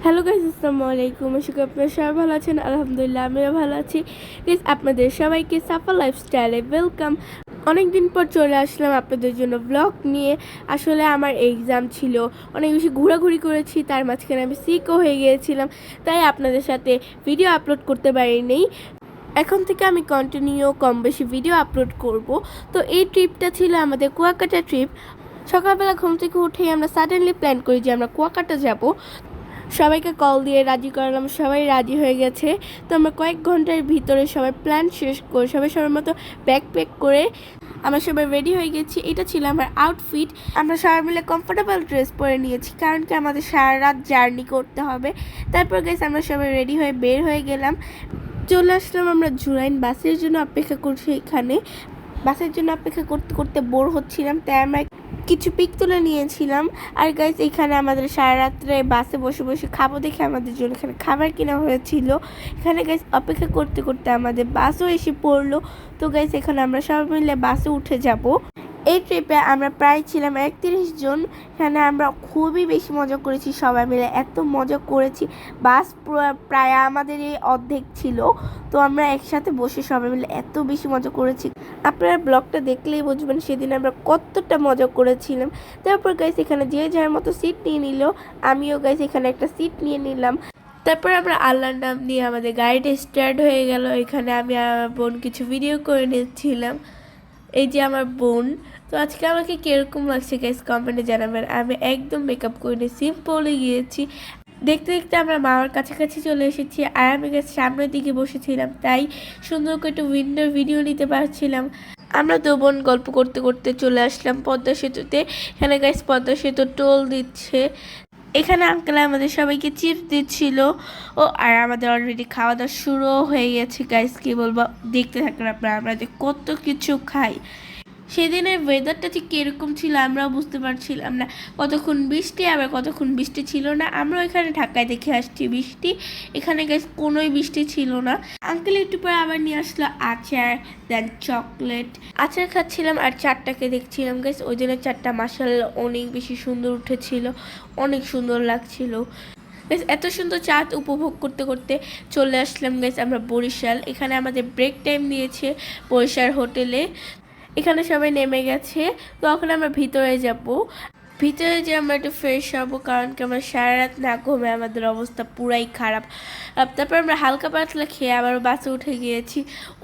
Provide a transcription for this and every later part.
Hello guys, আসসালামু আলাইকুম। আশা করি আপনারা সবাই ভালো আছেন। আলহামদুলিল্লাহ আমিও ভালো আছি। গাইস, আপনাদের সবাইকে সাফা লাইফস্টাইলে ওয়েলকাম। অনেকদিন পর চলে আসলাম আপনাদের জন্য ব্লগ নিয়ে। আসলে আমার এক্সাম ছিল, অনেক বেশি ঘোরাঘুরি করেছি, তার মাঝখানে আমি সিকও হয়ে গিয়েছিলাম, তাই আপনাদের সাথে ভিডিও আপলোড করতে পারিনি। এখন থেকে আমি কন্টিনিউ কম বেশি ভিডিও আপলোড করব। তো এই ট্রিপটা ছিল আমাদের কুয়াকাটা ট্রিপ। সকালবেলা ঘুম থেকে উঠেই আমরা সাডেনলি প্ল্যান করি যে আমরা কুয়াকাটা যাব। সবাইকে কল দিয়ে রাজি করালাম, সবাই রাজি হয়ে গেছে। তো আমরা কয়েক ঘন্টার ভিতরে সবাই প্ল্যান শেষ করে সবার মতো ব্যাগ প্যাক করে আমরা সবাই রেডি হয়ে গেছি। এটা ছিল আমার আউটফিট। আমরা সবাই মিলে কমফোর্টেবল ড্রেস পরে নিয়েছি, কারণ কি আমাদের সারা রাত জার্নি করতে হবে। তারপর গেছে আমরা সবাই রেডি হয়ে বের হয়ে গেলাম। চলে আসলাম আমরা জুরাইন। বাসের জন্য অপেক্ষা করছি। এখানে বাসের জন্য অপেক্ষা করতে করতে বোর হচ্ছিলাম, তাই আমরা কিছু পিক তুলে নিয়েছিলাম। আর গাইস, এখানে আমাদের সারা রাত্রে বাসে বসে বসে খাবো দেখে আমাদের জন্য এখানে খাবার কেনা হয়েছিল। এখানে গাইস অপেক্ষা করতে করতে আমাদের বাসও এসে পড়লো। তো গাইস, এখানে আমরা সবাই মিলে বাসে উঠে যাব। এই ট্রিপে আমরা প্রায় ছিলাম 31 জন। এখানে আমরা খুবই বেশি মজা করেছি, সবাই মিলে এত মজা করেছি। বাস প্রায় আমাদের এই অর্ধেক ছিল। তো আমরা একসাথে বসে সবাই মিলে এত বেশি মজা করেছি, আপনারা ব্লগটা দেখলেই বুঝবেন সেদিন আমরা কতটা মজা করেছিলাম। তারপর গাইস এখানে যে যার মতো সিট নিয়ে নিল। আমিও গাইস এখানে একটা সিট নিয়ে নিলাম। তারপর আমরা আল্লাহর নাম নিয়ে আমাদের গাড়িটা স্টার্ট হয়ে গেল। এখানে আমি আর আমার বোন কিছু ভিডিও করে নিচ্ছিলাম। এই যে আমার বোন। তো আজকে আমাকে কিরকম লাগছে গাইস কমেন্টে জানাবেন। আমি একদম মেকআপ করিনি, সিম্পলে গিয়েছি। দেখতে দেখতে আমরা মামার কাছাকাছি চলে এসেছি, আর আমি গাইস সামনের দিকে বসেছিলাম, তাই সুন্দর করে একটু উইন্ডোর ভিডিও নিতে পারছিলাম। আমরা দু বোন গল্প করতে করতে চলে আসলাম পদ্মা সেতুতে। এখানে গাইস পদ্মা সেতু টোল দিচ্ছে। এখানে আঙ্কেল আমাদের সবাইকে চিপস দিচ্ছিল। আর আমাদের অলরেডি খাওয়া দাওয়া শুরু হয়ে গেছে গাইস। কি বলবো, দেখতে থাকেন আপনারা আমরা যে কত কিছু খাই। সেদিনের ওয়েদারটা ঠিক কীরকম ছিল আমরাও বুঝতে পারছিলাম না। কতক্ষণ বৃষ্টি, আবার কতক্ষণ বৃষ্টি ছিল না। আমরা এখানে ঢাকায় দেখে আসছি বৃষ্টি, এখানে গাইস কোনোই বৃষ্টি ছিল না। আঙ্কেল একটু পরে আবার নিয়ে আসলো আচার, দেন চকলেট। আচার খাচ্ছিলাম আর চারটাকে দেখছিলাম গাইস। ওই দিনের চারটা মাসাল্লাহ অনেক বেশি সুন্দর উঠেছিল, অনেক সুন্দর লাগছিল। এত সুন্দর চাঁদ উপভোগ করতে করতে চলে আসলাম গাইস আমরা বরিশাল। এখানে আমাদের ব্রেক টাইম দিয়েছে বরিশাল হোটেলে। এখানে সবাই নেমে গেছে। তো এখন আমরা ভিতরে যাব। ভিতরে যে আমরা একটু ফ্রেশ হবো, কারণ কি আমরা সারা রাত না ঘুমে আমাদের অবস্থা পুরাই খারাপ। তারপর আমরা হালকা পাতলা খেয়ে আবার বাসে উঠে গিয়েছি।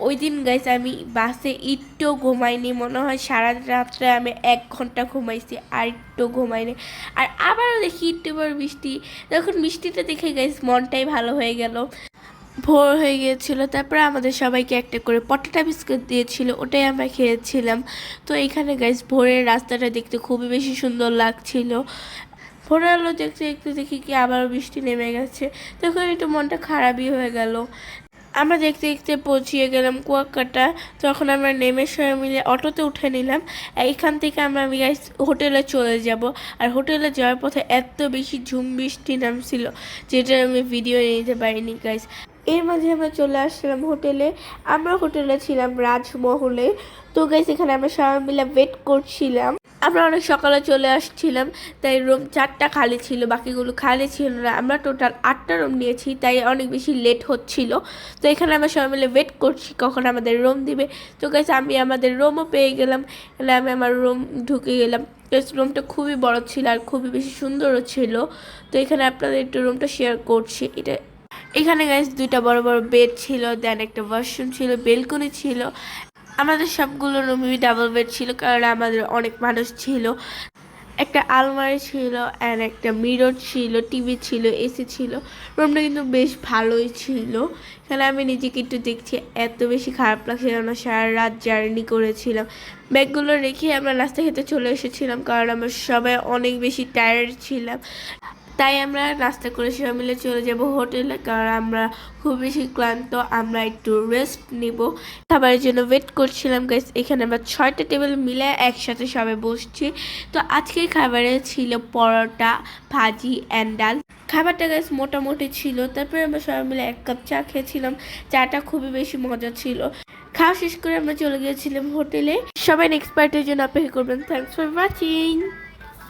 ওই দিন গাইস আমি বাসে একটু ঘুমাইনি, মনে হয় সারা রাত্রে আমি 1 ঘন্টা ঘুমাইছি, আর একটু ঘুমাইনি। আর আবারও দেখি একটু পর বৃষ্টি। তখন বৃষ্টিটা দেখে গাইস মনটাই ভালো হয়ে গেল। ভোর হয়ে গিয়েছিল। তারপরে আমাদের সবাইকে একটা করে পটেটো বিস্কুট দিয়েছিল, ওটাই আমরা খেয়েছিলাম। তো এখানে গাইস ভোরের রাস্তাটা দেখতে খুবই বেশি সুন্দর লাগছিল। ভোরের আলো দেখতে দেখতে দেখি কি আবার বৃষ্টি নেমে গেছে, তখন একটু মনটা খারাপই হয়ে গেল। আমরা দেখতে দেখতে পৌঁছিয়ে গেলাম কুয়াকাটা। তখন আমরা নেমে সবাই মিলে অটোতে উঠে নিলাম। এইখান থেকে আমরা গাইস হোটেলে চলে যাব। আর হোটেলে যাওয়ার পথে এত বেশি ঝুম বৃষ্টি নামছিল, যেটা আমি ভিডিও নিতে পারিনি গাইস। এর মাঝে আমরা চলে আসলাম হোটেলে। আমরা হোটেলে ছিলাম রাজমহলে। তো গাইস এখানে আমরা সবাই মিলে ওয়েট করছিলাম। আমরা অনেক সকালে চলে আসছিলাম, তাই রুম 4টা খালি ছিল, বাকিগুলো খালি ছিল না। আমরা টোটাল 8টা রুম নিয়েছি, তাই অনেক বেশি লেট হচ্ছিল। তো এখানে আমরা সবাই মিলে ওয়েট করছি কখন আমাদের রুম দিবে। তো গাইস আমি আমাদের রুমও পেয়ে গেলাম। এখানে আমি আমার রুম ঢুকে গেলাম। রুমটা খুবই বড় ছিল আর খুবই বেশি সুন্দরও ছিল। তো এখানে আপনাদের একটু রুমটা শেয়ার করছি। এখানে গাইস 2টা বড় বড় বেড ছিল, দেন একটা ওয়াশরুম ছিল, বেলকনি ছিল। আমাদের সবগুলো রুমই ডাবল বেড ছিল, কারণ আমাদের অনেক মানুষ ছিল। একটা আলমারি ছিল, অ্যান্ড একটা মিরর ছিল, টিভি ছিল, এসি ছিল। রুমটা কিন্তু বেশ ভালোই ছিল। এখানে আমি নিজেকে একটু দেখছি, এত বেশি খারাপ লাগছিল না, সারা রাত জার্নি করেছিলাম। ব্যাগগুলো রেখে আমরা নাস্তা খেতে চলে এসেছিলাম, কারণ আমরা সবাই অনেক বেশি টায়ার্ড ছিলাম। তাই আমরা নাস্তা করে সবাই মিলে চলে যাব হোটেলে, কারণ আমরা খুব বেশি ক্লান্ত, আমরা একটু রেস্ট নিব। খাবারের জন্য ওয়েট করছিলাম গাইস। এখানে আমরা 6টা টেবিল মিলে একসাথে সবাই বসছি। তো আজকের খাবারে ছিল পরোটা, ভাজি অ্যান্ড ডাল। খাবারটা গাইস মোটামুটি ছিল। তারপরে আমরা সবাই মিলে 1 কাপ চা খেয়েছিলাম। চাটা খুবই বেশি মজা ছিল। খাওয়া শেষ করে আমরা চলে গিয়েছিলাম হোটেলে। সবাই নেক্সট পার্টের জন্য অপেক্ষা করবেন। Thanks for watching.